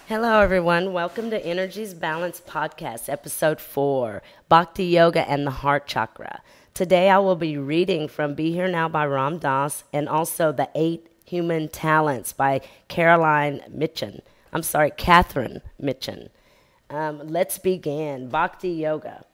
Hello, everyone. Welcome to Energy's Balance Podcast, Episode 4, Bhakti Yoga and the Heart Chakra. Today, I will be reading from Be Here Now by Ram Dass and also The 8 Human Talents by Cathryn Michon. Let's begin. Bhakti Yoga.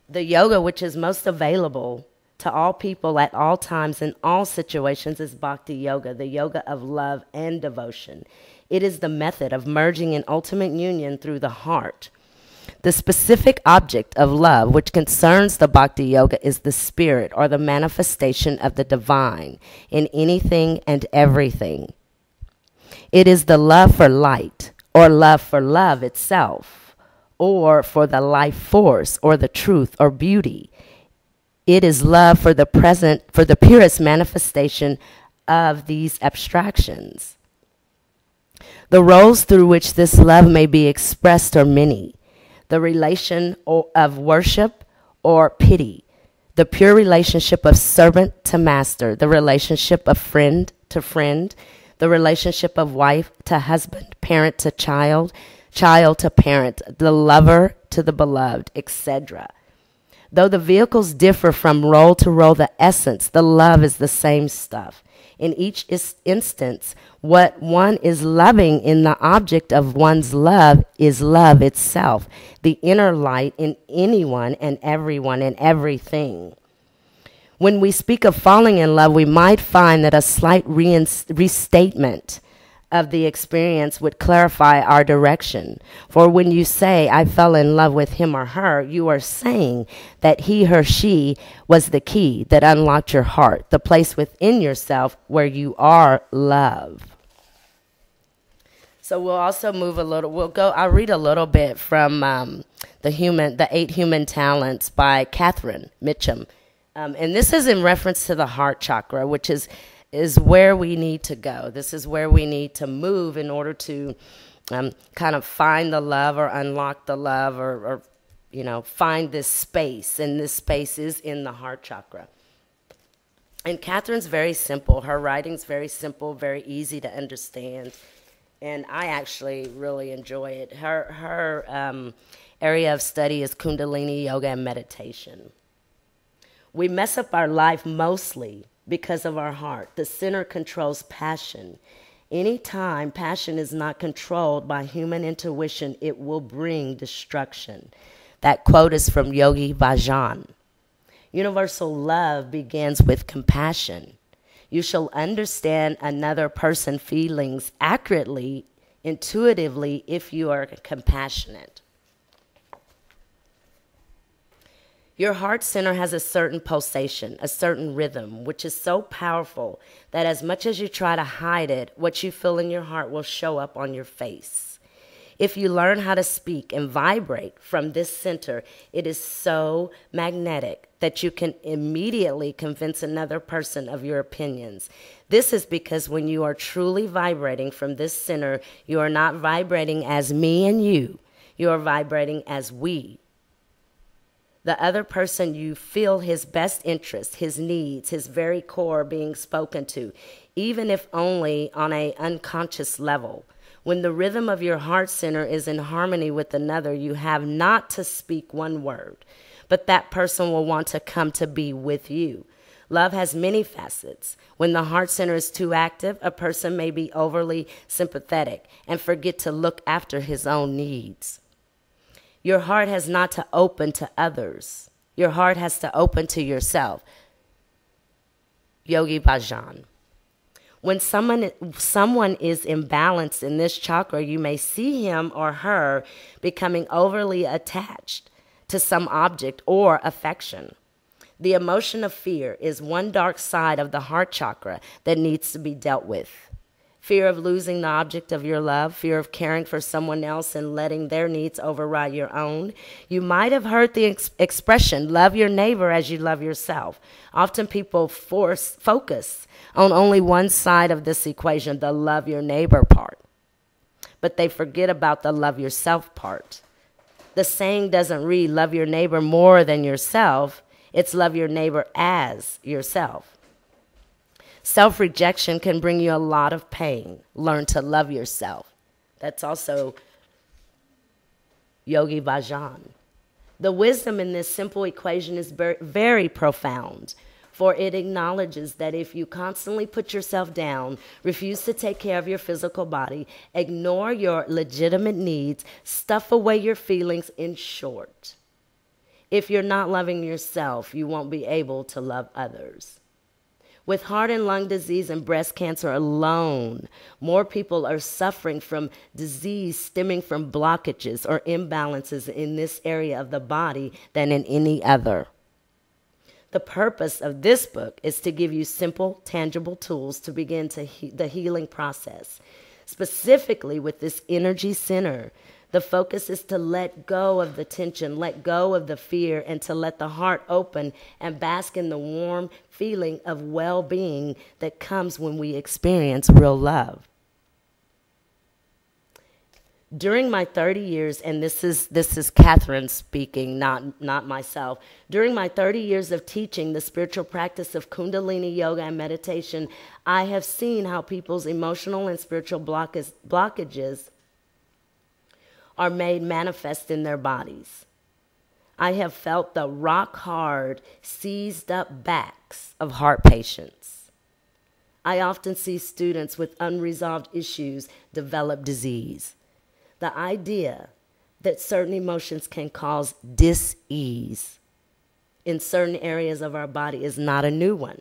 The yoga which is most available to all people at all times in all situations is Bhakti Yoga, the yoga of love and devotion. It is the method of merging in ultimate union through the heart. The specific object of love which concerns the Bhakti Yoga is the spirit or the manifestation of the divine in anything and everything. It is the love for light or love for love itself or for the life force or the truth or beauty. It is love for the present, for the purest manifestation of these abstractions. The roles through which this love may be expressed are many. The relation of worship or pity, the pure relationship of servant to master, the relationship of friend to friend, the relationship of wife to husband, parent to child, child to parent, the lover to the beloved, etc. Though the vehicles differ from role to role, the essence, the love is the same stuff. In each instance, what one is loving in the object of one's love is love itself, the inner light in anyone and everyone and everything. When we speak of falling in love, we might find that a slight restatement of the experience would clarify our direction. For when you say, I fell in love with him or her, you are saying that he or she was the key that unlocked your heart, the place within yourself where you are love. So we'll also move a little, I'll read a little bit from the 8 Human Talents by Cathryn Michon. And this is in reference to the heart chakra, which is where we need to go. This is where we need to move in order to kind of find the love or unlock the love or find this space. And this space is in the heart chakra. And Cathryn's very simple. Her writing's very simple, very easy to understand. And I actually really enjoy it. Her area of study is Kundalini Yoga and meditation. We mess up our life mostly because of our heart. The center controls passion. Anytime passion is not controlled by human intuition, it will bring destruction. That quote is from Yogi Bhajan. Universal love begins with compassion. You shall understand another person's feelings accurately, intuitively, if you are compassionate. Your heart center has a certain pulsation, a certain rhythm, which is so powerful that as much as you try to hide it, what you feel in your heart will show up on your face. If you learn how to speak and vibrate from this center, it is so magnetic that you can immediately convince another person of your opinions. This is because when you are truly vibrating from this center, you are not vibrating as me and you. You are vibrating as we. The other person, you feel his best interest, his needs, his very core being spoken to, even if only on an unconscious level. When the rhythm of your heart center is in harmony with another, you have not to speak one word, but that person will want to come to be with you. Love has many facets. When the heart center is too active, a person may be overly sympathetic and forget to look after his own needs. Your heart has not to open to others. Your heart has to open to yourself. Yogi Bhajan. When someone is imbalanced in this chakra, you may see him or her becoming overly attached to some object or affection. The emotion of fear is one dark side of the heart chakra that needs to be dealt with. Fear of losing the object of your love, fear of caring for someone else and letting their needs override your own. You might have heard the expression, love your neighbor as you love yourself. Often people focus on only one side of this equation, the love your neighbor part. But they forget about the love yourself part. The saying doesn't read, love your neighbor more than yourself. It's love your neighbor as yourself. Self-rejection can bring you a lot of pain. Learn to love yourself. That's also Yogi Bhajan. The wisdom in this simple equation is very profound, for it acknowledges that if you constantly put yourself down, refuse to take care of your physical body, ignore your legitimate needs, stuff away your feelings, in short, if you're not loving yourself, you won't be able to love others. With heart and lung disease and breast cancer alone, more people are suffering from disease stemming from blockages or imbalances in this area of the body than in any other. The purpose of this book is to give you simple, tangible tools to begin the healing process. Specifically with this energy center, the focus is to let go of the tension, let go of the fear, and to let the heart open and bask in the warm feeling of well-being that comes when we experience real love. During my 30 years, and this is Cathryn speaking, not myself. During my 30 years of teaching the spiritual practice of Kundalini yoga and meditation, I have seen how people's emotional and spiritual blockages are made manifest in their bodies. I have felt the rock-hard, seized-up backs of heart patients. I often see students with unresolved issues develop disease. The idea that certain emotions can cause dis-ease in certain areas of our body is not a new one.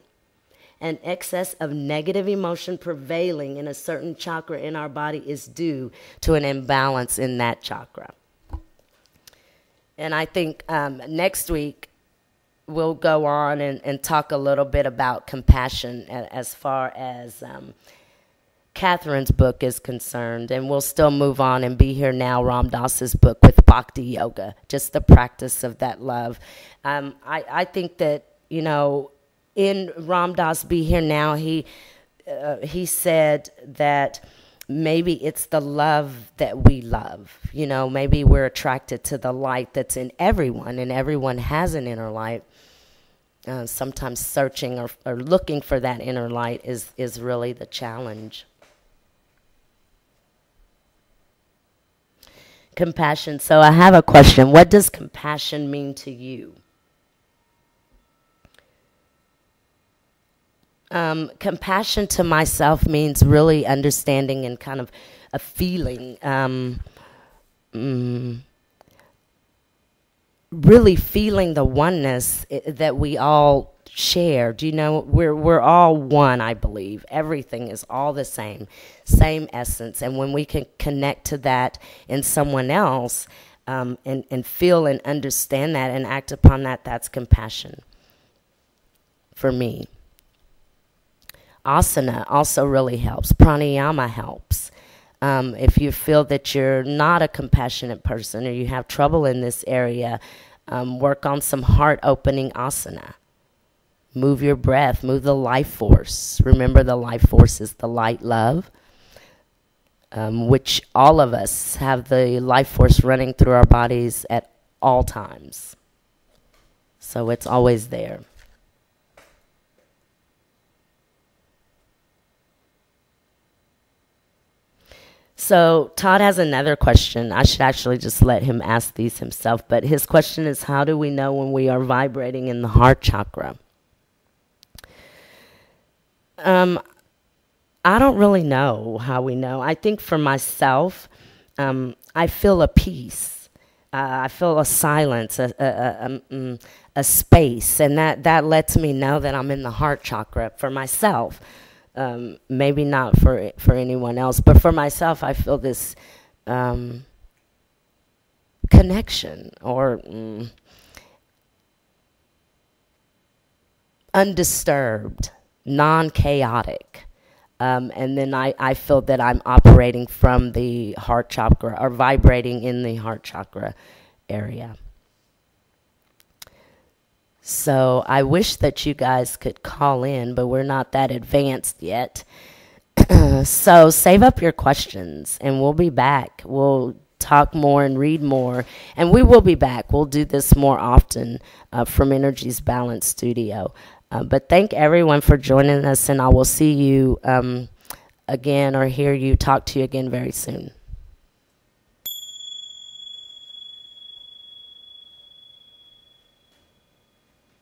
An excess of negative emotion prevailing in a certain chakra in our body is due to an imbalance in that chakra. And I think next week we'll go on and talk a little bit about compassion as far as Cathryn's book is concerned. And we'll still move on and Be Here Now, Ram Dass's book with Bhakti Yoga, just the practice of that love. I think that, you know, in Ram Dass Be Here Now, he said that maybe it's the love that we love. You know, maybe we're attracted to the light that's in everyone, and everyone has an inner light. Sometimes searching or looking for that inner light is really the challenge. Compassion. So I have a question. What does compassion mean to you? Compassion to myself means really understanding and kind of a feeling, really feeling the oneness that we all share. Do you know, we're all one, I believe. Everything is all the same essence. And when we can connect to that in someone else, and feel and understand that and act upon that, that's compassion for me. Asana also really helps. Pranayama helps. If you feel that you're not a compassionate person or you have trouble in this area, work on some heart-opening asana. Move your breath. Move the life force. Remember, the life force is the light love, which all of us have the life force running through our bodies at all times. So it's always there. So Todd has another question. I should actually just let him ask these himself. But his question is, how do we know when we are vibrating in the heart chakra? I don't really know how we know. I think for myself, I feel a peace. I feel a silence, a space. And that lets me know that I'm in the heart chakra for myself. Maybe not for anyone else, but for myself, I feel this connection or undisturbed, non-chaotic. And then I feel that I'm operating from the heart chakra or vibrating in the heart chakra area. So I wish that you guys could call in, but we're not that advanced yet. So save up your questions, and we'll be back. We'll talk more and read more, and we will be back. We'll do this more often from Energy's Balance Studio. But thank everyone for joining us, and I will see you again or talk to you again very soon.